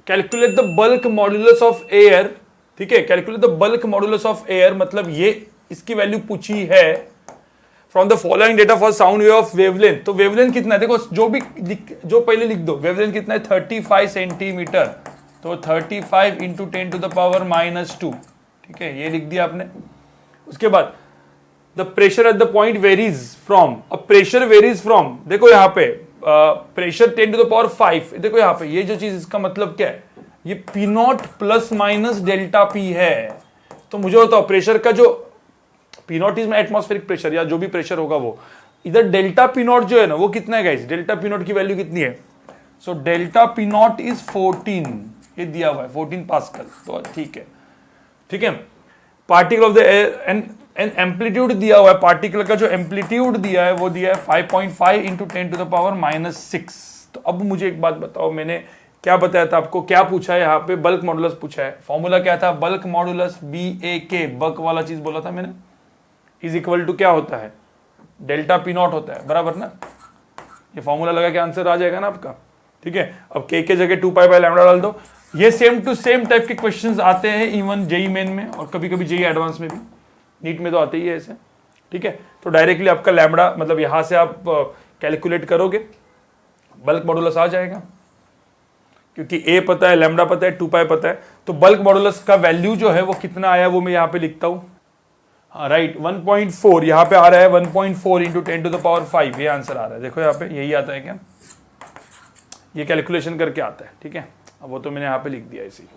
Calculate the bulk modulus of air, ठीक है, calculate the bulk modulus of air, मतलब ये इसकी वैल्यू पूछी है from the following data for sound wave of wavelength. तो वेवलेंथ कितना है, देखो जो पहले लिख दो, वेवलेंथ कितना है 35 सेंटीमीटर, तो 35 इंटू 10 टू द पावर -2, ठीक है, ये लिख दिया आपने। उसके बाद the pressure at the point varies from, अब प्रेशर वेरीज फ्रॉम, देखो यहाँ पे प्रेशर 10 टू द पावर 5, देखो यहाँ पे ये जो चीज, इसका मतलब क्या है, ये P not plus minus delta P है। तो मुझे बताओ प्रेशर का जो P not is atmospheric pressure या जो भी प्रेशर होगा वो, इधर डेल्टा पी नॉट जो है ना वो कितना है गाइस, डेल्टा पी नॉट की वैल्यू कितनी है, so delta P not is 14, ये दिया हुआ है 14 पास्कल, तो ठीक है, ठीक है। Particle of the air and amplitude दिया हुआ है, पार्टिकल का जो एम्पलीट्यूड दिया है वो दिया है 5.5 इंटू 10 टू द पावर -6। तो अब मुझे एक बात बताओ, मैंने क्या बताया था आपको, क्या पूछा है यहाँ पे, बल्क मॉडुलस पूछा है। फॉर्मूला क्या था, बल्क मॉडुलस BAK, बल्क वाला चीज बोला था मैंने, इज इक्वल टू क्या होता है, डेल्टा पी नॉट होता है, बराबर ना। ये फॉर्मूला लगा के आंसर आ जाएगा ना आपका, ठीक है। अब K के जगह 2π/λ डाल दो। ये सेम टू सेम टाइप के क्वेश्चंस आते हैं इवन जेई मेन में और कभी कभी जेई एडवांस में भी, नीट में तो आते ही है ऐसे, ठीक है। तो डायरेक्टली आपका लैम्बडा, मतलब यहां से आप कैलकुलेट करोगे, बल्क मॉडुलस आ जाएगा, क्योंकि ए पता है, लैम्बडा पता है, 2π पता है। तो बल्क मॉडुलस का वैल्यू जो है वो कितना आया वो मैं यहाँ पे लिखता हूं, हाँ राइट, 1.4 यहाँ पे आ रहा है, 1.4 इंटू 10 टू द पावर 5, ये आंसर आ रहा है। देखो यहाँ पे यही आता है क्या, ये कैलकुलेशन करके आता है, ठीक है। अब वो तो मैंने यहाँ पे लिख दिया इसी।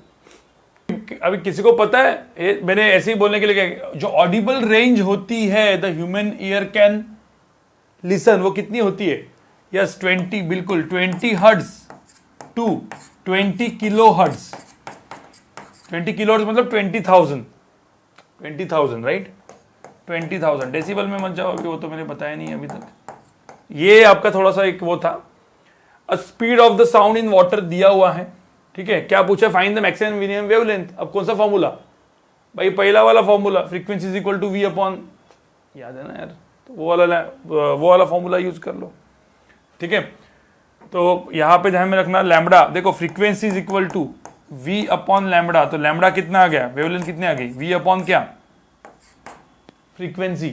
अभी किसी को पता है, मैंने ऐसे ही बोलने के लिए, जो ऑडिबल रेंज होती है the human ear can listen, वो कितनी होती है, यस 20, बिल्कुल 20 hertz to 20 kilohertz. 20 kilohertz मतलब 20,000 राइट, 20,000 डेसिबल में मत जाओ, अभी वो तो मैंने बताया नहीं अभी तक। ये आपका थोड़ा सा एक वो था, speed of the sound in water दिया हुआ है, ठीक है। क्या पूछा, find the maximum minimum wavelength. अब कौन सा फॉर्मूला भाई, पहला वाला formula, frequency is equal to V upon, याद है ना यार, तो वो वाला फॉर्मूला यूज कर लो, ठीक है। तो यहां पे ध्यान में रखना, लैम्बडा देखो, frequency is equal to V upon lambda, तो लैम्बडा कितना आ गया, वेवलेंथ कितनी आ गई, V अपॉन क्या, फ्रीक्वेंसी।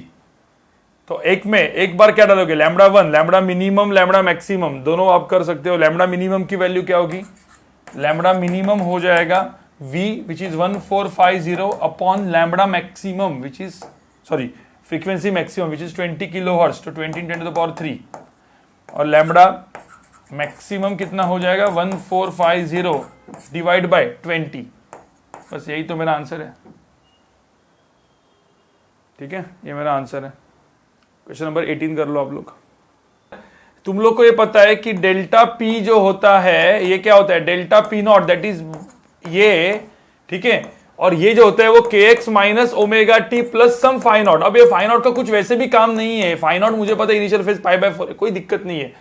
तो एक बार क्या डालोगे, lambda 1, lambda minimum, lambda maximum, दोनों आप कर सकते हो। लैम्बडा मिनिमम की वैल्यू क्या होगी, लैम्बडा मिनिमम हो जाएगा V which is 1450 upon lambda maximum which is, sorry frequency maximum which is 20 kilo hertz, तो 20 × 10 टू द पावर 3, और लैम्बडा मैक्सिमम कितना हो जाएगा 1450 डिवाइड बाय 20, बस यही तो मेरा आंसर है, ठीक है, ये मेरा आंसर है। क्वेश्चन नंबर 18 कर लो आप लोग। तुम लोग को ये पता है कि डेल्टा पी जो होता है ये क्या होता है, delta P not, that is ये, ठीक है, और ये जो होता है वो kx minus omega T plus some phi naught. अब ये फाई नॉट का कुछ वैसे भी काम नहीं है, फाई नॉट मुझे पता है इनिशियल फेज π/4 है, कोई दिक्कत नहीं है।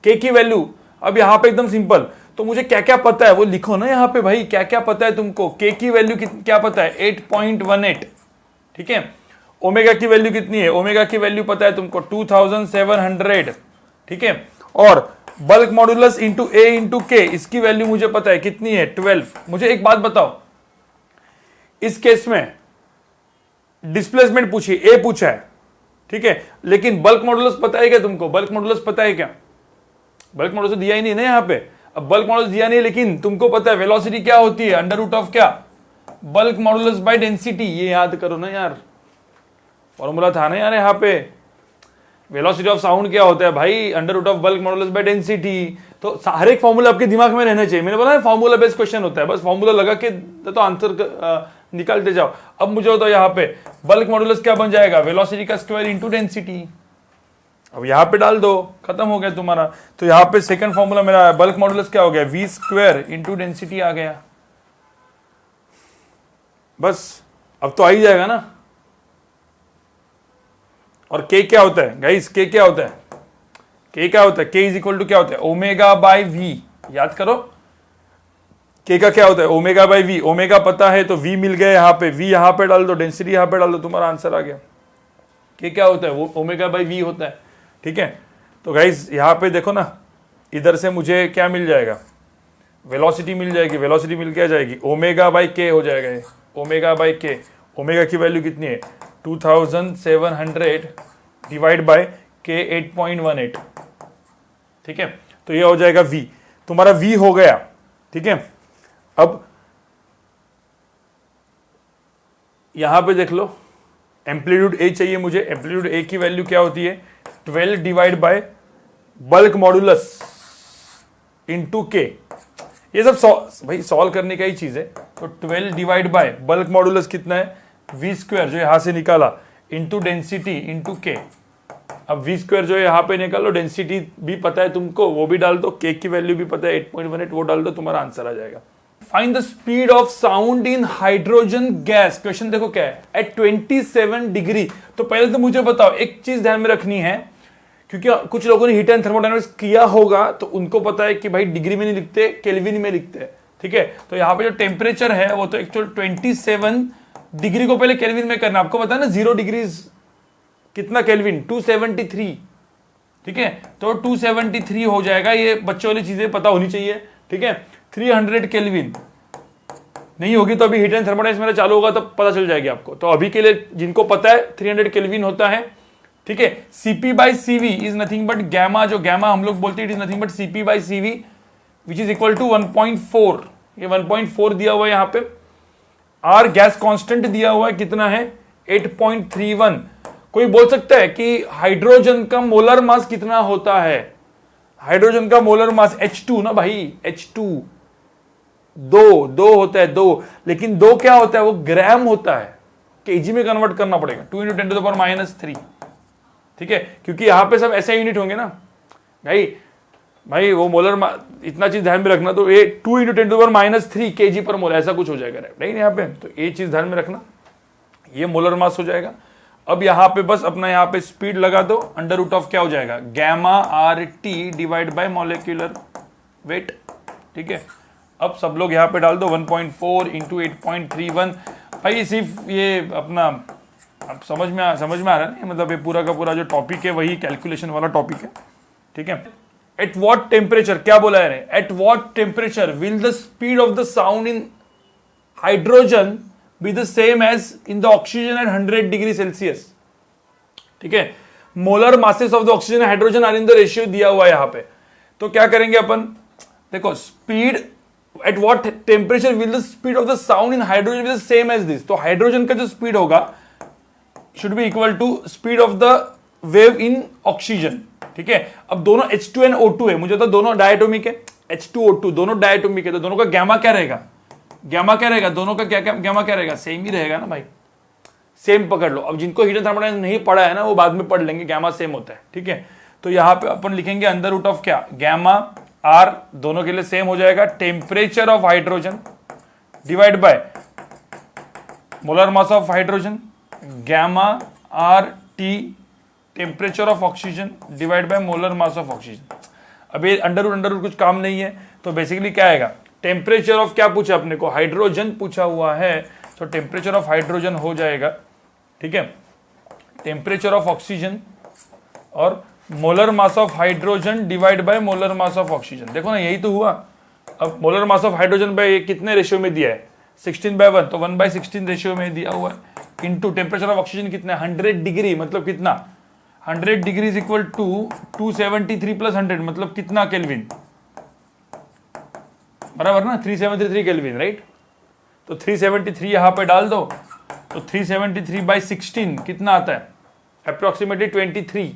k की वैल्यू अब यहाँ पे एकदम सिंपल, तो मुझे क्या क्या पता है वो लिखो ना यहाँ पे भाई, क्या क्या पता है तुमको, k की वैल्यू क्या पता है 8.18, ठीक है। ओमेगा की वैल्यू कितनी है, ओमेगा की वैल्यू पता है तुमको 2700, ठीक है। और बल्क मॉड्यूलस इंटू ए इंटू के, इसकी वैल्यू मुझे पता है कितनी है 12। मुझे एक बात बताओ, इस केस में डिस्प्लेसमेंट पूछी, ए पूछा है, ठीक है, लेकिन बल्क मॉड्यूलस पता है क्या तुमको, बल्क मॉड्यूलस पता है क्या, बल्क मॉड्यूलस दिया ही नहीं ना यहाँ पे। अब बल्क मॉड्यूलस दिया नहीं, लेकिन तुमको पता है वेलोसिटी क्या होती है, अंडर रूट ऑफ क्या, बल्क मॉड्यूलस बाय डेंसिटी। ये याद करो ना यार, फॉर्मूला था ना यार यहाँ पे, वेलोसिटी ऑफ साउंड क्या होता है भाई, under root of bulk modulus by density. तो हर एक फॉर्मूला आपके दिमाग में रहना चाहिए। मैंने बोला ना फॉर्मूला बेस्ड क्वेश्चन होता है, बस फॉर्मूला लगा के तो आंसर निकालते जाओ। अब मुझे होता है यहाँ पे बल्क मॉडुलस क्या बन जाएगा, वेलोसिटी का स्क्वायर इंटू डेंसिटी। अब यहाँ पे डाल दो, खत्म हो गया तुम्हारा। तो यहाँ पे सेकंड फॉर्मूला मेरा बल्क मॉडुलस क्या हो गया, वी स्क्वायर इंटू डेंसिटी आ गया। बस अब तो आ ही जाएगा ना। और के क्या होता है गाइस, के क्या होता है, के क्या होता है, के इज इक्वल टू क्या होता है, ओमेगा बाय वी। याद करो के का क्या होता है, ओमेगा बाय वी। ओमेगा पता है तो वी मिल गया यहाँ पे, वी यहाँ पे डाल दो, डेंसिटी यहाँ पे डाल दो, तुम्हारा आंसर आ गया। के क्या होता है, वो ओमेगा बाय वी होता है, ठीक है। तो गाइस यहाँ पे देखो ना, इधर से मुझे क्या मिल जाएगा, वेलोसिटी मिल जाएगी, वेलोसिटी मिल के आ जाएगी, ओमेगा बाई के हो जाएगा ये, ओमेगा बाई के। ओमेगा की वैल्यू कितनी है 2700 डिवाइड बाय के 8.18, ठीक है। तो ये हो जाएगा v, तुम्हारा v हो गया, ठीक है। अब यहां पे देख लो एम्पलीट्यूड a चाहिए मुझे, एम्पलीट्यूड a की वैल्यू क्या होती है 12 divide by bulk modulus into k। ये सब भाई सॉल्व करने का ही चीज है। तो 12 डिवाइड बाय बल्क मॉड्यूलस कितना है v स्क्वायर जो यहां से निकाला इंटू डेंसिटी इंटू k। अब v स्क्वायर जो है यहां पे निकालो, डेंसिटी भी पता है तुमको, वो भी डाल दो, k की वैल्यू भी पता है 8.18, वो डाल दो, तुम्हारा आंसर आ जाएगा। Find the speed of sound in hydrogen gas. Question देखो क्या है, एट 27 डिग्री। तो पहले तो मुझे बताओ, एक चीज ध्यान में रखनी है, क्योंकि कुछ लोगों ने हीट एंड थर्मोडायनामिक्स किया होगा तो उनको पता है कि भाई डिग्री में नहीं लिखते, केल्विन में लिखते हैं, ठीक है। तो यहाँ पे जो टेम्परेचर है वो तो एक्चुअल 27 डिग्री को पहले केल्विन में करना। आपको पता है ना 0 डिग्री कितना केल्विन 273, ठीक है। तो 273 हो जाएगा, ये बच्चों वाली चीजें पता होनी चाहिए, ठीक है। 300 केल्विन नहीं होगी तो अभी हीट एंड थर्मोडायनामिक्स मेरा चालू होगा तब पता चल जाएगी आपको। तो अभी के लिए जिनको पता है 300 केल्विन होता है, ठीक है। Cp by CV is nothing but gamma, जो गैमा हम लोग बोलते हैं it is nothing but Cp by CV which is equal to 1.4। ये 1.4 दिया हुआ है यहाँ पे। R गैस कांस्टेंट दिया हुआ है कितना है 8.31। कोई बोल सकता है कि हाइड्रोजन का मोलर मास कितना होता है? हाइड्रोजन का मोलर मास H2 ना भाई, H2 दो होता है, दो, लेकिन दो क्या होता है वो ग्राम होता है, केजी में कन्वर्ट करना पड़ेगा 2 × 10⁻³ ठीक है, क्योंकि यहां पे सब ऐसे यूनिट होंगे ना भाई वो मोलर इतना चीज ध्यान में रखना। तो ये 2 × 10⁻³ केजी पर मोल ऐसा कुछ हो जाएगा राइट यहाँ पे। तो ये चीज ध्यान में रखना, ये मोलर मास हो जाएगा। अब यहाँ पे बस अपना यहाँ पे स्पीड लगा दो, अंडर रूट ऑफ क्या हो जाएगा gamma RT divide by molecular weight, ठीक है। अब सब लोग यहाँ पे डाल दो 1.4 × 8.31। भाई सिर्फ ये अपना अब समझ में आ रहा है ना, मतलब ये पूरा का पूरा जो टॉपिक है वही कैलकुलेशन वाला टॉपिक है, ठीक है। एट व्हाट टेम्परेचर, क्या बोला है, at what temperature will the speed of the sound in hydrogen be the same as in the oxygen at 100 degree Celsius, ठीक है। Molar masses of the oxygen and hydrogen are in the ratio दिया हुआ है यहाँ पे। तो क्या करेंगे अपन, देखो speed at what temperature will the speed of the sound in hydrogen be the same as this. तो हाइड्रोजन का जो स्पीड होगा should be equal to speed of the wave in oxygen, ठीक है। अब दोनों H2 and O2 है, मुझे तो दोनों डायटोमिक है, H2O2 दोनों डायटोमिक है, तो दोनों का गैमा क्या रहेगा, दोनों का क्या गैमा क्या रहेगा, सेम ही रहेगा ना भाई, सेम पकड़ लो। अब जिनको हीट एंड थर्मोडायनामिक्स नहीं पढ़ा है ना वो बाद में पढ़ लेंगे, गैमा सेम होता है, ठीक है। तो यहाँ पे अपन लिखेंगे अंडर रूट ऑफ क्या गैमा R, दोनों के लिए सेम हो जाएगा temperature of hydrogen divide by molar mass of hydrogen gamma RT temperature of oxygen divide by molar mass of oxygen. अब ये अंडर रूट कुछ काम नहीं है, तो बेसिकली क्या आएगा टेम्परेचर ऑफ क्या पूछा अपने को, हाइड्रोजन पूछा हुआ है, तो टेम्परेचर ऑफ हाइड्रोजन हो जाएगा, ठीक है, टेम्परेचर ऑफ ऑक्सीजन और molar mass of hydrogen divide by molar mass of oxygen. देखो ना यही तो हुआ। अब molar mass of hydrogen bye कितने रेशियो में दिया है 16/1, तो 1/16 रेशियो में दिया हुआ है, इंटू टेम्परेचर ऑफ ऑक्सीजन कितना 100 डिग्री, मतलब कितना 100 डिग्री इज इक्वल टू 273 + 100 मतलब कितना केल्विन, बराबर ना 373 केल्विन राइट। तो 373 यहां पे डाल दो, तो 373/16 कितना आता है अप्रोक्सीमेटली 23,